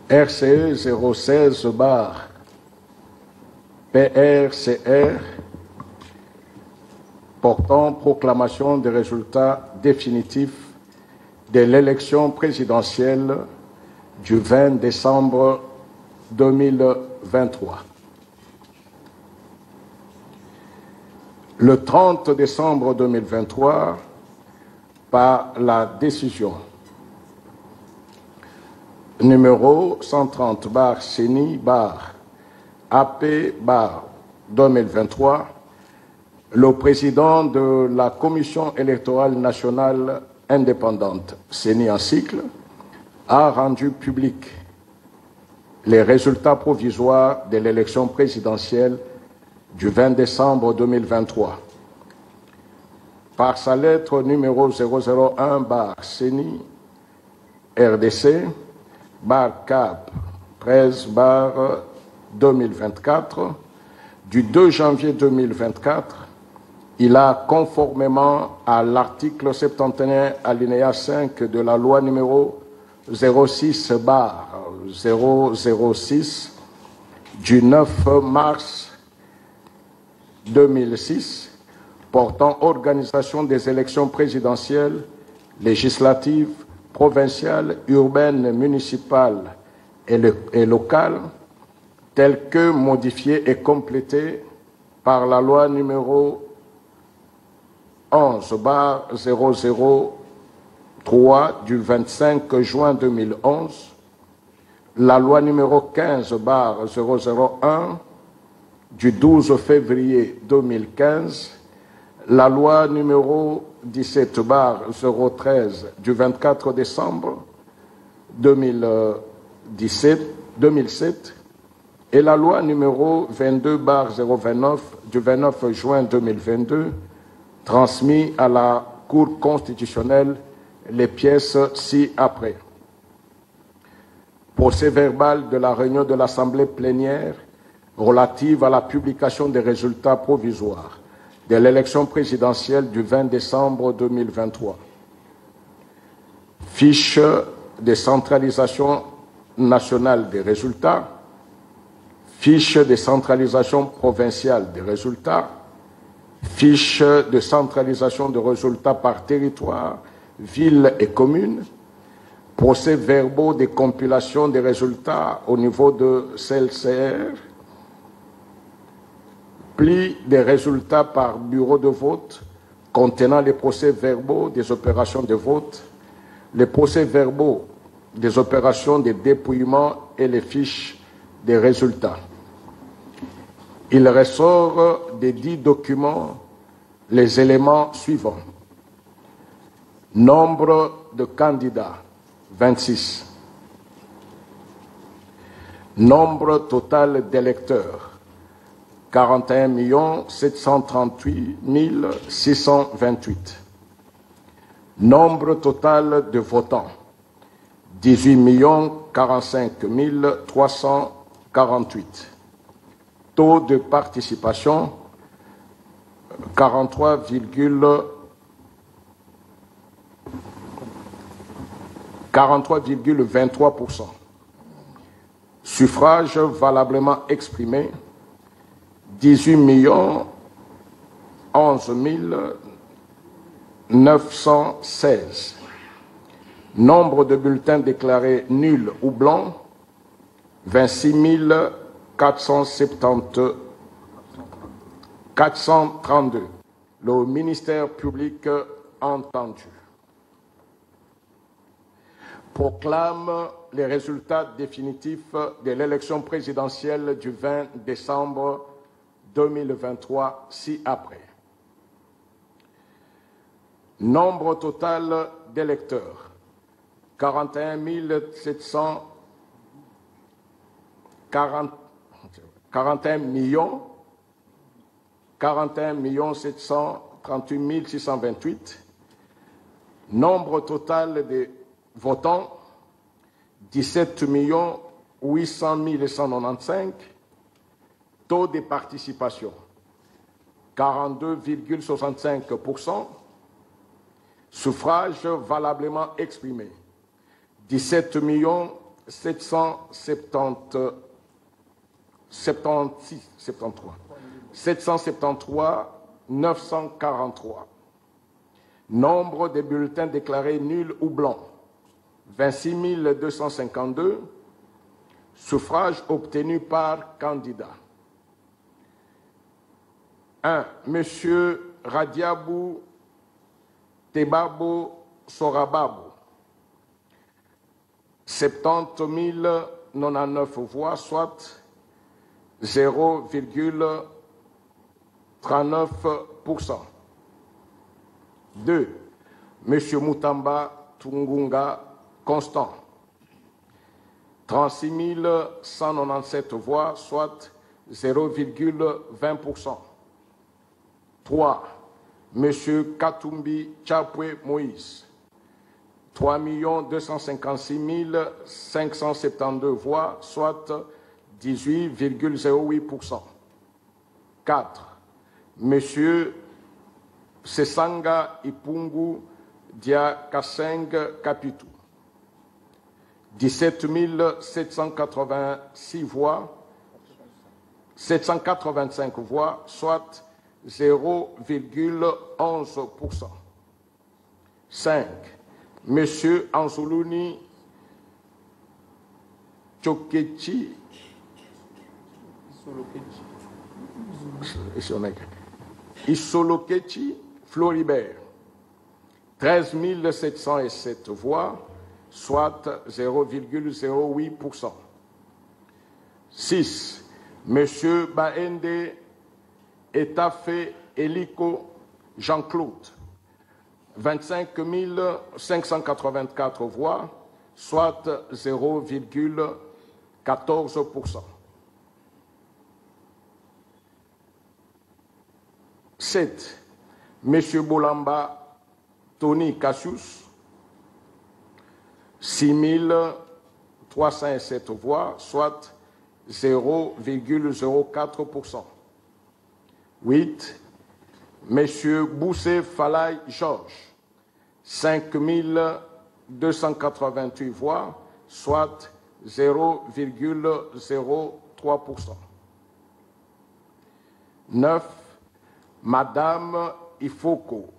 RCE 016 bar PRCR portant proclamation des résultats définitifs de l'élection présidentielle du 20 décembre 2023. Le 30 décembre 2023, par la décision numéro 130 bar CENI bar AP bar 2023, le président de la Commission électorale nationale indépendante, CENI en cycle, a rendu public les résultats provisoires de l'élection présidentielle du 20 décembre 2023. Par sa lettre numéro 001 bar CENI RDC bar CAP 13 bar 2024 du 2 janvier 2024, il a, conformément à l'article 71 alinéa 5 de la loi numéro 06 bar 006 du 9 mars 2006 portant organisation des élections présidentielles, législatives, provinciales, urbaines, municipales et locales, telles que modifiées et complétées par la loi numéro 11 bar 003 du 25 juin 2011, la loi numéro 15 bar 001 du 12 février 2015, la loi numéro 17 bar 013 du 24 décembre 2007 et la loi numéro 22 bar 029 du 29 juin 2022, transmis à la Cour constitutionnelle les pièces ci-après. Procès-verbal de la réunion de l'Assemblée plénière relative à la publication des résultats provisoires de l'élection présidentielle du 20 décembre 2023. Fiche de centralisation nationale des résultats, fiche de centralisation provinciale des résultats, fiche de centralisation de résultats par territoire, ville et commune, procès-verbaux de compilation des résultats au niveau de CLCR, pli des résultats par bureau de vote contenant les procès-verbaux des opérations de vote, les procès-verbaux des opérations de dépouillement et les fiches des résultats. Il ressort des 10 documents les éléments suivants. Nombre de candidats, 26. Nombre total d'électeurs, 41 738 628. Nombre total de votants, 18 45 348. Taux de participation, 43,23%. Suffrages valablement exprimés, 18 11 916. Nombre de bulletins déclarés nuls ou blancs, 26 432. Le ministère public entendu proclame les résultats définitifs de l'élection présidentielle du 20 décembre 2023 ci-après. Nombre total d'électeurs, 41 738 628. Nombre total de votants, 17 800 195. Taux de participation, 42,65%. Suffrages valablement exprimés, 17 943. Nombre de bulletins déclarés nuls ou blancs, 26 252. Suffrages obtenus par candidat. 1. Monsieur Radiabou Tebabo Sorababo, 70 099 voix, soit 0,39%. 2. Monsieur Moutamba Tungunga Constant, 36 197 voix, soit 0,20%. 3. Monsieur Katumbi Chapwe Moïse, 3 256 572 voix, soit 18,08%. 4. Monsieur Sesanga Ipungu Dia Kaseng Kapitu, 17 786 voix, 785 voix, soit 0,11%. 5. Monsieur Anzuluni Chokechi Isolokechi Floribert, 13 707 voix, soit 0,08%. 6. Monsieur Baende Etafé Eliko Jean-Claude, 25 584 voix, soit 0,14%. 7. Monsieur Bolamba Tony Cassius, 6 307 voix, soit 0,04%. 8. Monsieur Boussé Falay Georges, 5 288 voix, soit 0,03%. 9. Madame Ifoko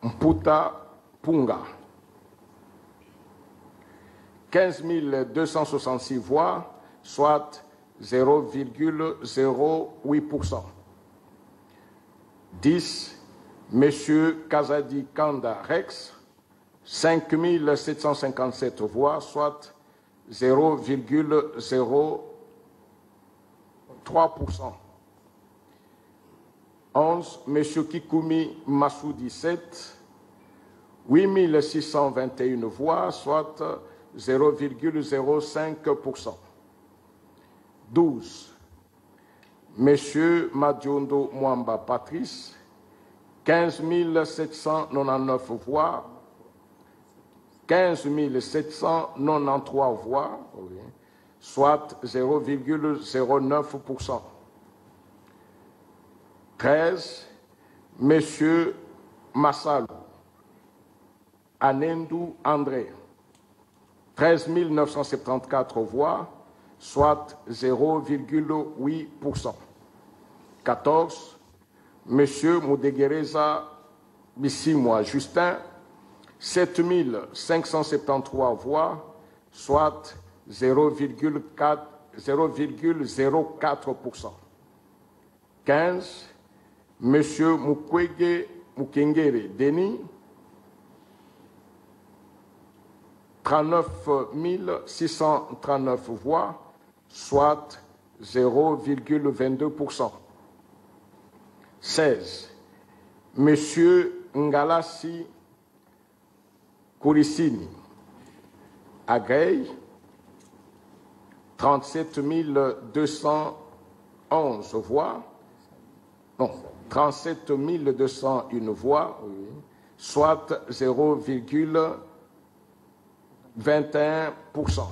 Mputa Punga, 15 266 voix, soit 0,08%. 10. Monsieur Kazadi Kanda Rex, 5 757 voix, soit 0,03%. 11. Monsieur Kikumi Massoudi 7, 8 621 voix, soit 0,05%. 12. Monsieur Madiondo Mwamba Patrice, 15 799 voix, 15 793 voix, soit 0,09%. 13. Monsieur Massalou Anendou André, 13 974 voix, soit 0,8%. 14. Monsieur Moudegereza Bissimwa Justin, 7 573 voix, soit 0,04%. 15. Monsieur Mukwege Mukengere Denis, 39 639 voix, soit 0,22%. 16. Monsieur Ngalasi Kourisini Agay, 37 211 voix, non, 37 201 voix, soit 0,21%.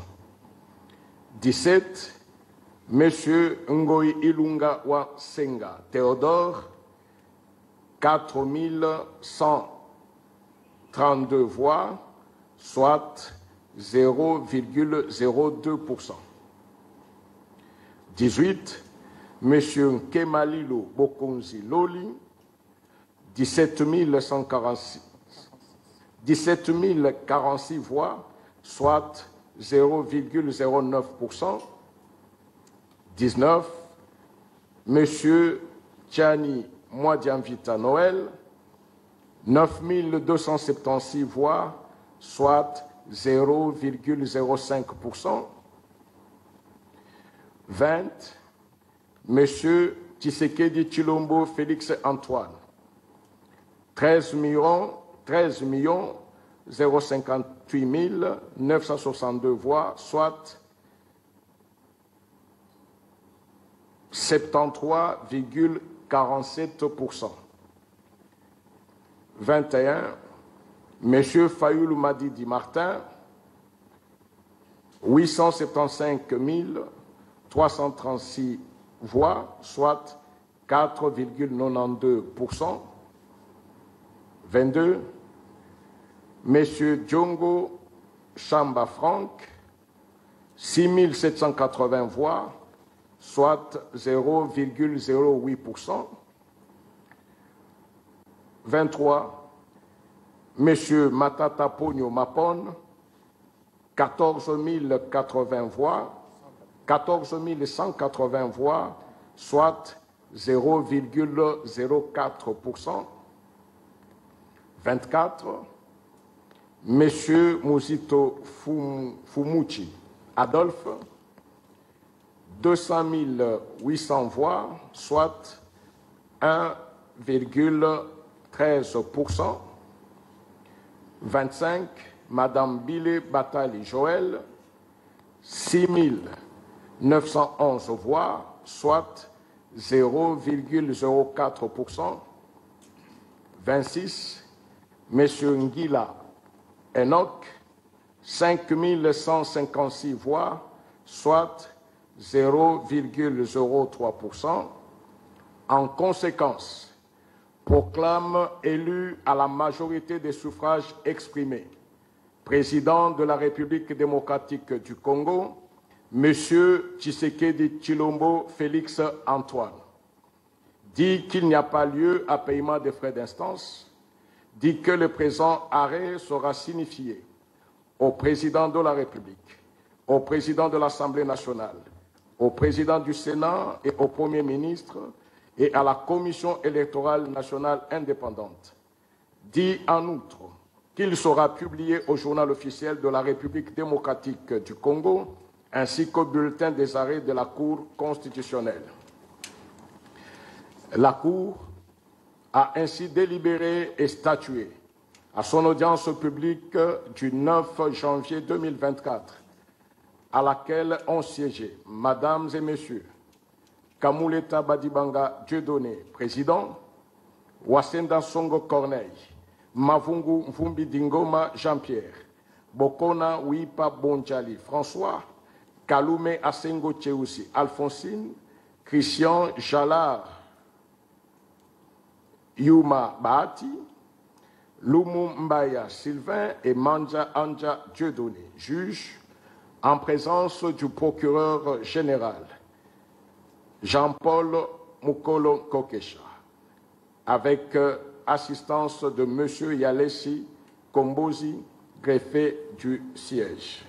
17. Monsieur Ngoy Ilunga Wasenga Théodore, 4 132 voix, soit 0,02%. 18, M. Kemalilo Bokonzi Loli, 17 046 voix, soit 0,09%. 19, M. Tchani Mwadiamvita Noël, 9 276 voix, soit 0,05%. 20, M. Tshisekedi Tshilombo Félix Antoine, 13 058 962 voix, soit 73,47%. 21, M. Fayoulou Madidi Martin, 875 336 voix, soit 4,92%. 22, M. Djongo Chamba Franck, 6 780 voix, soit 0,08%. 23, M. Matata Pogno Mapon, 14 180 voix, 14 180 voix, soit 0,04%. 24, M. Mouzito Fumuchi Adolphe, 200 800 voix, soit 1,13%. 25, Madame Bile Batali Joël, 6 911 voix, soit 0,04%. 26, M. Ngila Enoch, 5 156 voix, soit 0,03%. En conséquence, proclame élu à la majorité des suffrages exprimés président de la République démocratique du Congo, M. Tshisekedi Tshilombo Félix Antoine. Dit qu'il n'y a pas lieu à paiement des frais d'instance, dit que le présent arrêt sera signifié au président de la République, au président de l'Assemblée nationale, au président du Sénat et au Premier ministre et à la Commission électorale nationale indépendante. Dit en outre qu'il sera publié au journal officiel de la République démocratique du Congo ainsi qu'au bulletin des arrêts de la Cour constitutionnelle. La Cour a ainsi délibéré et statué à son audience publique du 9 janvier 2024, à laquelle ont siégé, Mesdames et Messieurs, Kamuleta Badibanga Dieudonné, président, Wasenda Songo Corneille, Mavungu Mvumbi Dingoma Jean-Pierre, Bokona Wipa Bonjali François, Kalume Asengo Tcheoussi Alphonsine, Christian Jalard Yuma Bahati, Lumu Mbaya Sylvain et Manja Anja Dieudonné, juge, en présence du procureur général Jean-Paul Mukolo Kokesha, avec assistance de M. Yalessi Kombozi, greffier du siège.